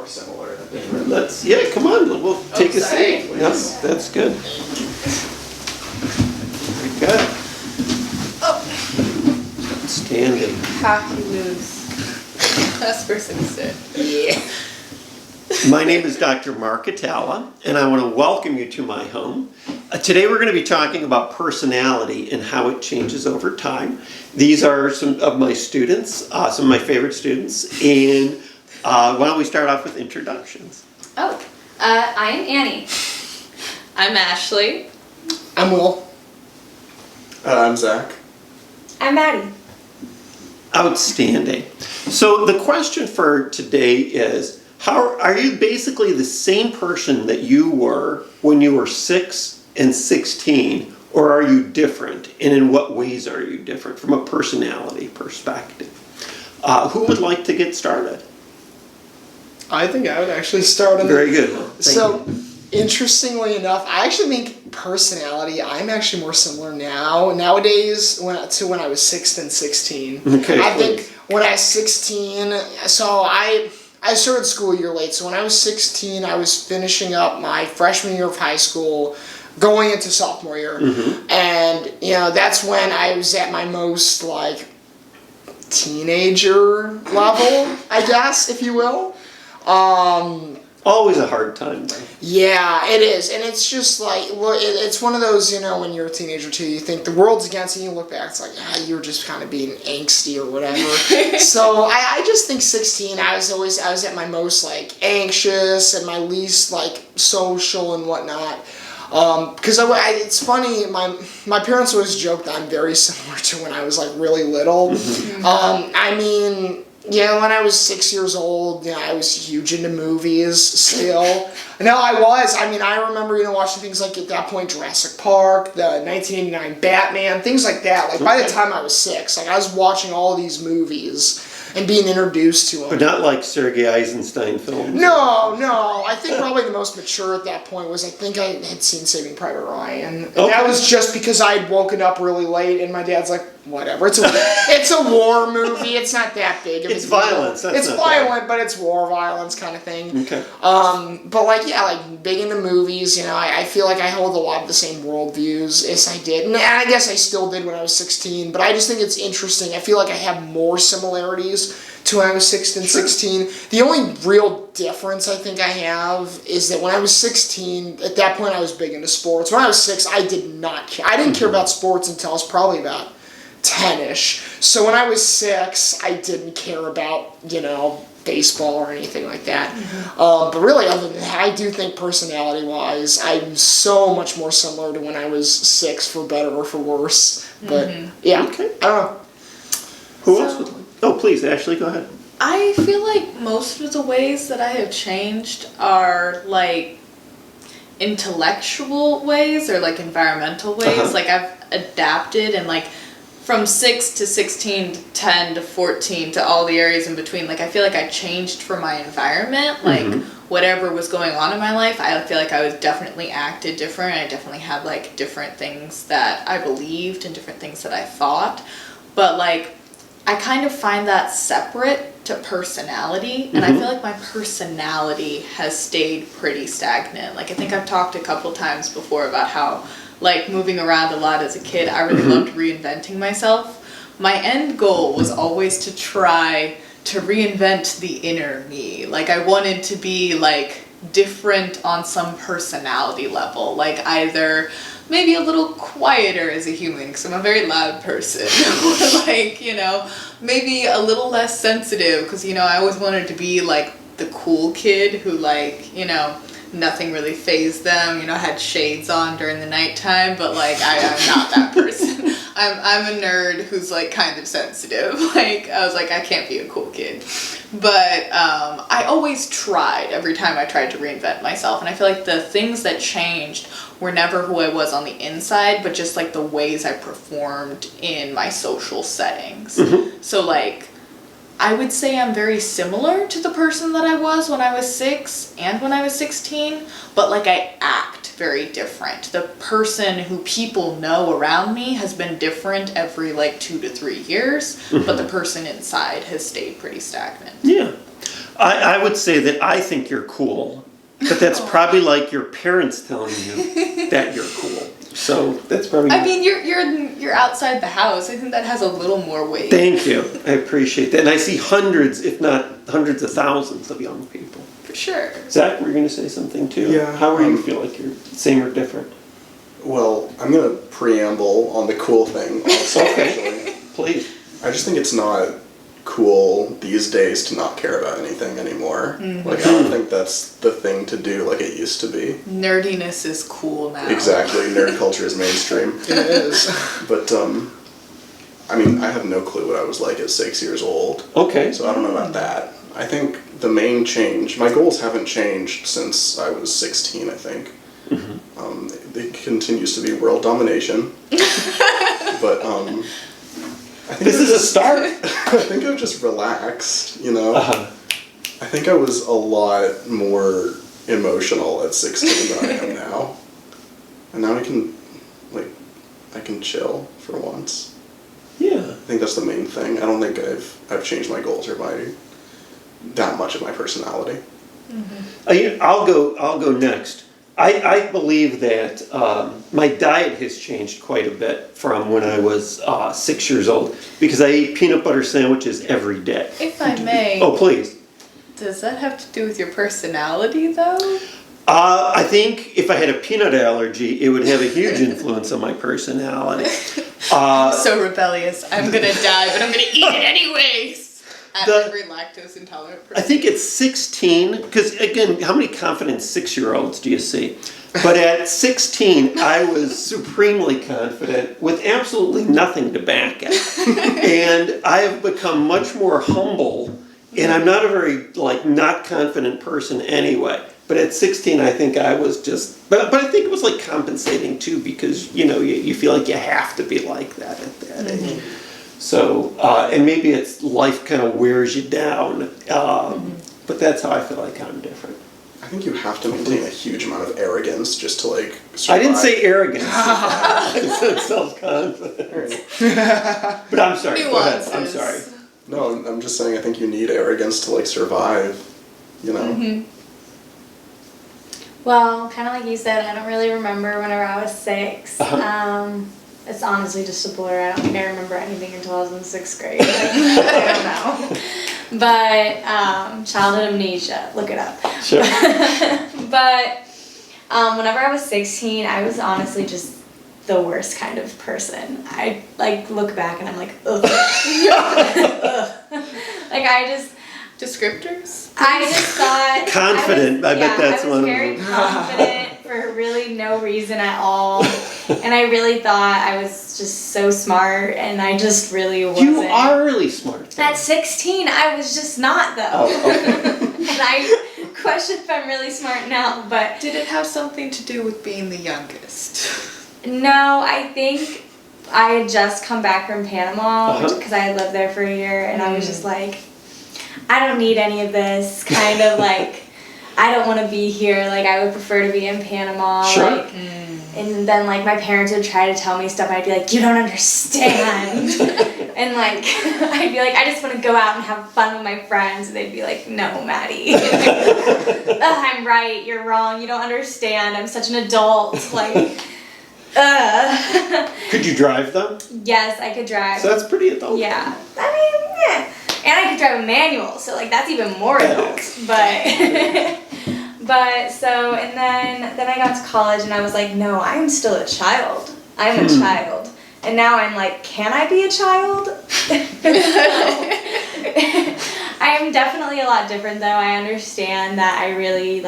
more similar than different. Come on, we'll take a seat. Yes, that's good. Very good. Standing. Cocky moves. Last person said. Yeah. My name is Dr. Mark Hatala, and I want to welcome you to my home. Today we're going to be talking about personality and how it changes over time. These are some of my students, some of my favorite students, and why don't we start off with introductions? I am Annie. I'm Ashley. I'm Will. I'm Zach. I'm Maddy. Outstanding. So the question for today is, how are you basically the same person that you were when you were 6 and 16, or are you different? And in what ways are you different from a personality perspective? Who would like to get started? I think I would actually start on Very good. Thank you. Interestingly enough, I actually think personality, I'm actually more similar nowadays to when I was 6 and 16. Okay, I please. think when I was 16, so I started school a year late. So when I was 16, I was finishing up my freshman year of high school, going into sophomore year. Mm-hmm. And, that's when I was at my most, teenager level, I guess, if you will. Always a hard time, though. Yeah, it is. And it's just it's one of those, when you're a teenager too, you think the world's against you, and you look back, it's like, you're just kind of being angsty or whatever. So I just think 16, I was at my most, anxious and my least, social and whatnot. Because it's funny, my parents always joked that I'm very similar to when I was, really little. Mm-hmm. When I was 6 years old, I was huge into movies still. No, I was. I remember, watching things like, at that point, Jurassic Park, the 1989 Batman, things like that. By the time I was 6, I was watching all of these movies and being introduced to them. But not like Sergei Eisenstein films. No. I think probably the most mature at that point was, I think I had seen Saving Private Ryan. And that was just because I had woken up really late, and my dad's like, whatever. It's a war movie. It's not that big of a deal. It's violence. It's violent, but it's war violence kind of thing. Okay. But big into movies, I feel like I hold a lot of the same worldviews as I did. And I guess I still did when I was 16, but I just think it's interesting. I feel like I have more similarities to when I was 6 and 16. The only real difference I think I have is that when I was 16, at that point I was big into sports. When I was 6, I did not care. I didn't care about sports until I was probably about 10-ish. So when I was 6, I didn't care about, baseball or anything like that. But really, other than that, I do think personality-wise, I'm so much more similar to when I was 6, for better or for worse. But, yeah, Okay. I don't know. Who else would like? Oh, please, Ashley, go ahead. I feel like most of the ways that I have changed are intellectual ways or environmental ways. I've adapted and from 6 to 16 to 10 to 14 to all the areas in between, I feel like I changed for my environment. Whatever was going on in my life, I feel like I was definitely acted different. I definitely had different things that I believed and different things that I thought. But I kind of find that separate to personality, and I feel like my personality has stayed pretty stagnant. I think I've talked a couple times before about how moving around a lot as a kid, I really loved reinventing myself. My end goal was always to try to reinvent the inner me. I wanted to be different on some personality level, either maybe a little quieter as a human, because I'm a very loud person, or maybe a little less sensitive, because I always wanted to be the cool kid who nothing really fazed them, had shades on during the nighttime, but I'm not that person. I'm a nerd who's kind of sensitive. I was I can't be a cool kid. But I always tried every time I tried to reinvent myself, and I feel like the things that changed were never who I was on the inside, but just the ways I performed in my social settings. So I would say I'm very similar to the person that I was when I was 6 and when I was 16, but I act very different. The person who people know around me has been different every 2 to 3 years, but the person inside has stayed pretty stagnant. Yeah. I would say that I think you're cool, but that's probably like your parents telling you that you're cool. So that's probably. I mean, you're outside the house. I think that has a little more weight. Thank you. I appreciate that. And I see hundreds, if not hundreds of thousands of young people. For sure. Zach, were you going to say something too? Yeah, How do you feel like you're same or different? Well, I'm going to preamble on the cool thing also, Okay. actually. Please. I just think it's not cool these days to not care about anything anymore. Like, I don't think that's the thing to do like it used to be. Nerdiness is cool now. Exactly. Nerd culture is mainstream. It is. But, I mean, I have no clue what I was like at 6 years old. Okay. So I don't know about that. I think the main change, my goals haven't changed since I was 16, I think. It continues to be world domination. But, I think This is a start. I think I've just relaxed, you know? Uh-huh. I think I was a lot more emotional at 16 than I am now. And now I can chill for once. Yeah. I think that's the main thing. I don't think I've changed my goals or that much of my personality. I'll go next. I believe that my diet has changed quite a bit from when I was 6 years old because I ate peanut butter sandwiches every day. If I may, Oh, please. does that have to do with your personality, though? I think if I had a peanut allergy, it would have a huge influence on my personality. So rebellious. I'm gonna die, but I'm gonna eat it anyways. I'm a very lactose intolerant person. I think at 16, because again, how many confident 6-year-olds do you see? But at 16, I was supremely confident with absolutely nothing to back it. And I have become much more humble, and I'm not a very, not confident person anyway. But at 16, I think I was just, but I think it was compensating too, because, you feel like you have to be like that at that age. So, and maybe it's life kind of wears you down, but that's how I feel like I'm different. I think you have to maintain a huge amount of arrogance just to survive. I didn't say arrogance. I said self-confidence. But I'm sorry. Go ahead. I'm sorry. No, I'm just saying I think you need arrogance to survive, you know? Well, kind of like you said, I don't really remember whenever I was 6. It's honestly just a blur. I don't think I remember anything until I was in 6th grade. I don't know. But childhood amnesia, look it up. Sure. But whenever I was 16, I was honestly just the worst kind of person. I look back and I'm like, ugh. Ugh. Descriptors? I just thought... Confident. I bet that's one of them. I was very confident for really no reason at all. And I really thought I was just so smart, and I just really wasn't. You are really smart. Though. At 16, I was just not, though. Oh, okay. And I question if I'm really smart now, but... Did it have something to do with being the youngest? No, I think I had just come back from Panama, because I had lived there for a year, and I was just like... I don't need any of this, kind of I don't want to be here, I would prefer to be in Panama, Sure. And then, my parents would try to tell me stuff, and I'd be like, you don't understand, and, I'd be like, I just want to go out and have fun with my friends, and they'd be like, no, Maddie, I'm right, you're wrong, you don't understand, I'm such an adult, Could you drive them? Yes, I could drive. So that's pretty adult. Yeah, I mean, yeah. And I could drive a manual, so that's even more adult. But so, and then I got to college and I was like, no, I am still a child. I'm a child. And now I'm like, can I be a child? I am definitely a lot different though. I understand that I really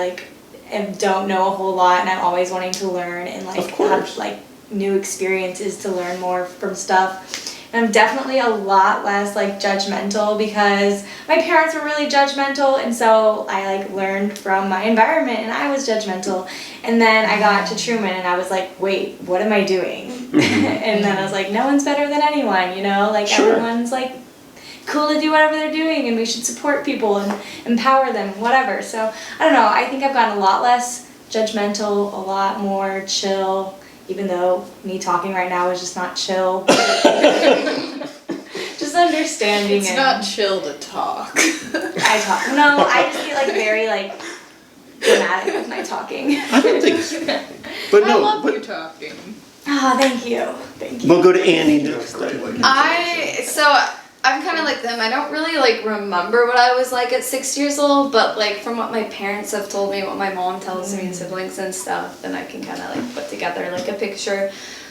don't know a whole lot, and I'm always wanting to learn and have new experiences to learn more from stuff. And I'm definitely a lot less judgmental, because my parents were really judgmental, and so I learned from my environment, and I was judgmental. And then I got to Truman and I was like, wait, what am I doing? And then I was like, no one's better than anyone, Sure. Everyone's cool to do whatever they're doing, and we should support people and empower them, whatever. So I don't know, I think I've gotten a lot less judgmental, a lot more chill. Even though me talking right now is just not chill. Just understanding It's and not chill to talk. I talk. No, I just get like very like dramatic with my talking. I don't think it's, but I no, love but you talking. Ah, thank you. Thank you. we'll go to Annie next. I'm kind of like them. I don't really like remember what I was like at 6 years old, but like from what my parents have told me, what my mom tells me, and siblings and stuff, then I can kind of like put together like a picture.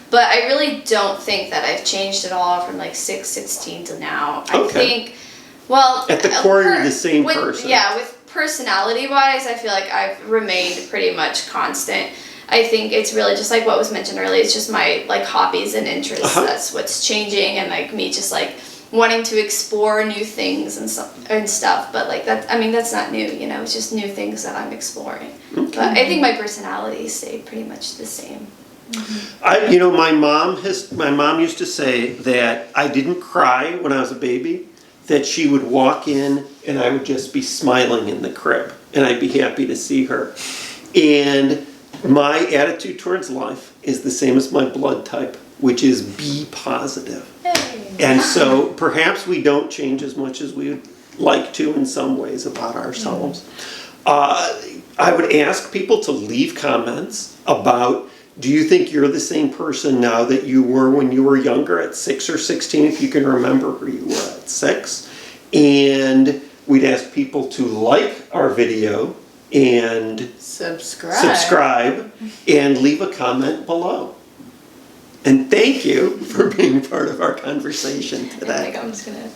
But I really don't think that I've changed at all from like 16 to now. I Okay. think, well, At the core, you're the same person. Yeah, with personality wise, I feel like I've remained pretty much constant. I think it's really just like what was mentioned earlier. It's just my like hobbies and interests. That's what's changing, and like me just like wanting to explore new things and stuff. But like that, I mean, that's not new. You know, it's just new things that I'm exploring. Okay. But I think my personality stayed pretty much the same. My mom used to say that I didn't cry when I was a baby, that she would walk in and I would just be smiling in the crib and I'd be happy to see her. And my attitude towards life is the same as my blood type, which is B positive. Hey. And so perhaps we don't change as much as we would like to in some ways about ourselves. I would ask people to leave comments about, do you think you're the same person now that you were when you were younger at 6 or 16, if you can remember where you were at 6? And we'd ask people to like our video and subscribe and leave a comment below. And thank you for being part of our conversation today. I think I'm just gonna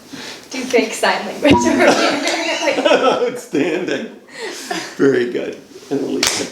do fake sign language over here. Outstanding. Very good. And Elisa.